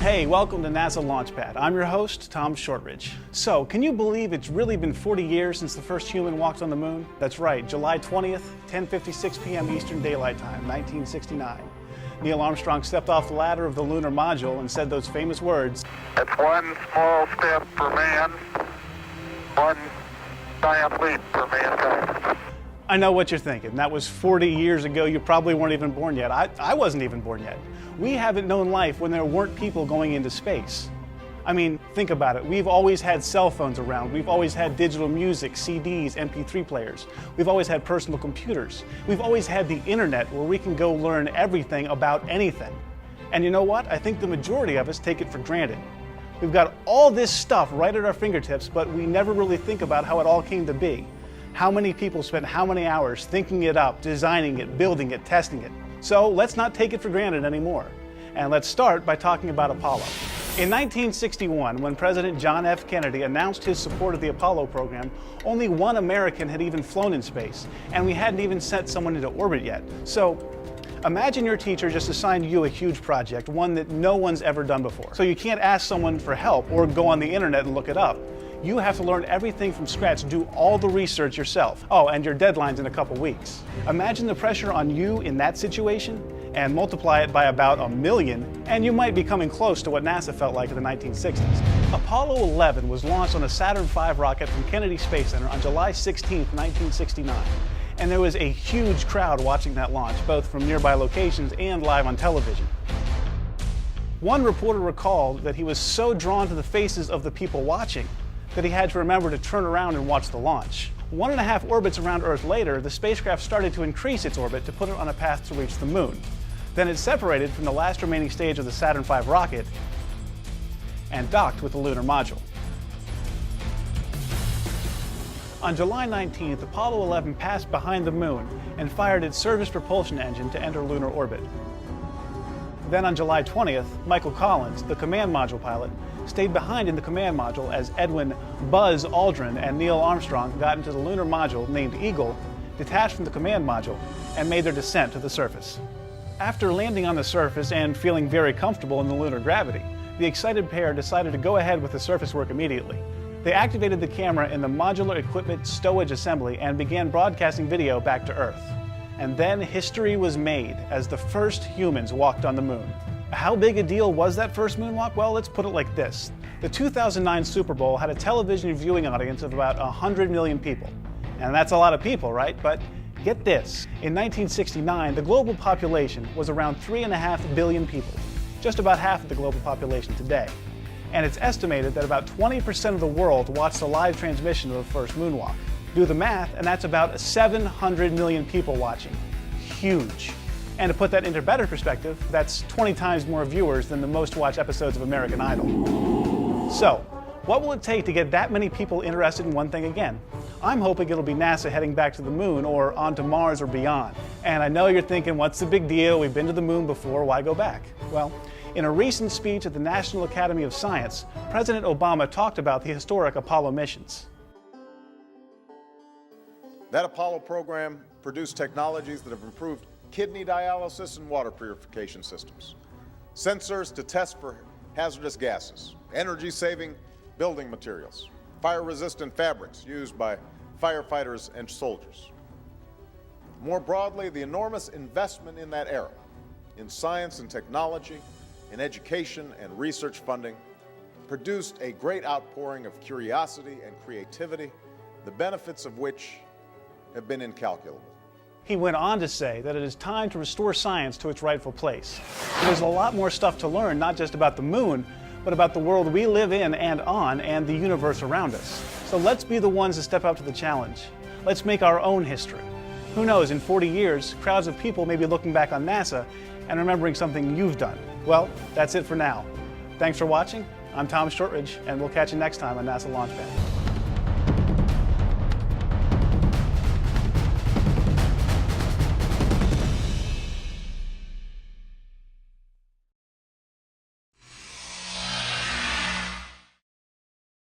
Hey, welcome to NASA Launchpad. I'm your host, Tom Shortridge. So, can you believe it's really been 40 years since the first human walked on the moon? That's right, July 20th, 10:56 p.m. Eastern Daylight Time, 1969. Neil Armstrong stepped off the ladder of the lunar module and said those famous words, "It's one small step for man, one giant leap for mankind." I know what you're thinking. That was 40 years ago. You probably weren't even born yet. I wasn't even born yet. We haven't known life when there weren't people going into space. I mean, think about it. We've always had cell phones around. We've always had digital music, CDs, MP3 players. We've always had personal computers. We've always had the internet where we can go learn everything about anything. And you know what? I think the majority of us take it for granted. We've got all this stuff right at our fingertips, but we never really think about how it all came to be. How many people spent how many hours thinking it up, designing it, building it, testing it. So let's not take it for granted anymore. And let's start by talking about Apollo. In 1961, when President John F. Kennedy announced his support of the Apollo program, only one American had even flown in space, and we hadn't even sent someone into orbit yet. So imagine your teacher just assigned you a huge project, one that no one's ever done before. So you can't ask someone for help or go on the internet and look it up. You have to learn everything from scratch, do all the research yourself. Oh, and your deadline's in a couple weeks. Imagine the pressure on you in that situation and multiply it by about 1 million, and you might be coming close to what NASA felt like in the 1960s. Apollo 11 was launched on a Saturn V rocket from Kennedy Space Center on July 16, 1969. And there was a huge crowd watching that launch, both from nearby locations and live on television. One reporter recalled that he was so drawn to the faces of the people watching that he had to remember to turn around and watch the launch. 1.5 orbits around Earth later, the spacecraft started to increase its orbit to put it on a path to reach the moon. Then it separated from the last remaining stage of the Saturn V rocket and docked with the lunar module. On July 19th, Apollo 11 passed behind the moon and fired its service propulsion engine to enter lunar orbit. Then on July 20th, Michael Collins, the command module pilot, stayed behind in the command module as Edwin Buzz Aldrin and Neil Armstrong got into the lunar module named Eagle, detached from the command module, and made their descent to the surface. After landing on the surface and feeling very comfortable in the lunar gravity, the excited pair decided to go ahead with the surface work immediately. They activated the camera in the modular equipment stowage assembly and began broadcasting video back to Earth. And then history was made as the first humans walked on the moon. How big a deal was that first moonwalk? Well, let's put it like this. The 2009 Super Bowl had a television viewing audience of about 100 million people. And that's a lot of people, right? But get this. In 1969, the global population was around 3.5 billion people, just about half of the global population today. And it's estimated that about 20% of the world watched a live transmission of the first moonwalk. Do the math, and that's about 700 million people watching. Huge. And to put that into better perspective, that's 20 times more viewers than the most watched episodes of American Idol. So, what will it take to get that many people interested in one thing again? I'm hoping it'll be NASA heading back to the moon or onto Mars or beyond. And I know you're thinking, what's the big deal? We've been to the moon before, why go back? Well, in a recent speech at the National Academy of Science, President Obama talked about the historic Apollo missions. That Apollo program produced technologies that have improved kidney dialysis and water purification systems, sensors to test for hazardous gases, energy-saving building materials, fire-resistant fabrics used by firefighters and soldiers. More broadly, the enormous investment in that era in science and technology, in education and research funding, produced a great outpouring of curiosity and creativity, the benefits of which have been incalculable. He went on to say that it is time to restore science to its rightful place. There's a lot more stuff to learn, not just about the moon, but about the world we live in and on, and the universe around us. So let's be the ones to step up to the challenge. Let's make our own history. Who knows, in 40 years, crowds of people may be looking back on NASA and remembering something you've done. Well, that's it for now. Thanks for watching. I'm Tom Shortridge, and we'll catch you next time on NASA Launchpad.